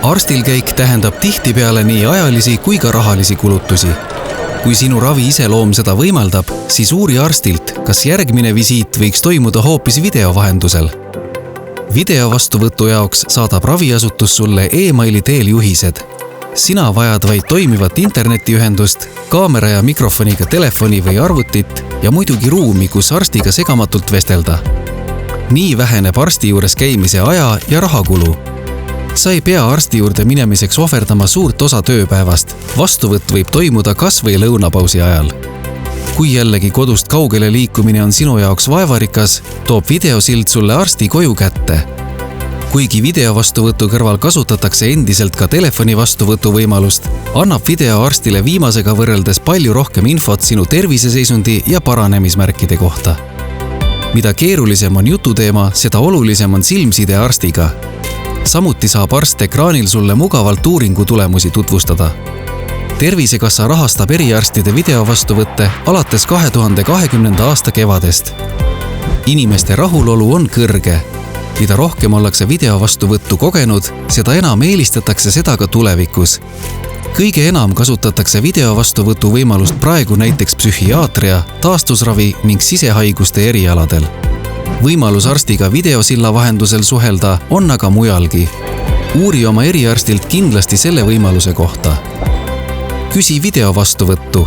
Arstilkäik tähendab tihtipeale nii ajalisi kui ka rahalisi kulutusi. Kui sinu ravi iseloom seda võimaldab, siis uuri arstilt, kas järgmine visiit võiks toimuda hoopis video vahendusel. Video vastuvõtu jaoks saadab raviasutus sulle e-maili teel juhised. Sina vajad vaid toimivat internetiühendust, kaamera ja mikrofoniga telefoni või arvutit ja muidugi ruumi, kus arstiga segamatult vestelda. Nii väheneb arsti juures käimise aja ja rahakulu. Sa ei pea arsti juurde minemiseks ohverdama suurt osa tööpäevast. Vastuvõtt võib toimuda kas või lõunapausi ajal. Kui jällegi kodust kaugele liikumine on sinu jaoks vaevarikas, toob videosild sulle arsti koju kätte. Kuigi videovastuvõtu kõrval kasutatakse endiselt ka telefoni vastuvõtu võimalust, annab video arstile viimasega võrreldes palju rohkem infot sinu terviseseisundi ja paranemismärkide kohta. Mida keerulisem on jututeema, seda olulisem on silmside arstiga. Samuti saab arst ekraanil sulle mugavalt uuringu tulemusi tutvustada. Tervisekassa rahastab eriarstide videovastuvõtte alates 2020. aasta kevadest. Inimeste rahulolu on kõrge. Mida rohkem ollakse videovastuvõttu kogenud, seda enam eelistatakse seda ka tulevikus. Kõige enam kasutatakse videovastuvõtu võimalust praegu näiteks psühhiaatria, taastusravi ning sisehaiguste erialadel. Võimalus arstiga videosilla vahendusel suhelda on aga mujalgi. Uuri oma eriarstilt kindlasti selle võimaluse kohta. Küsi videovastuvõttu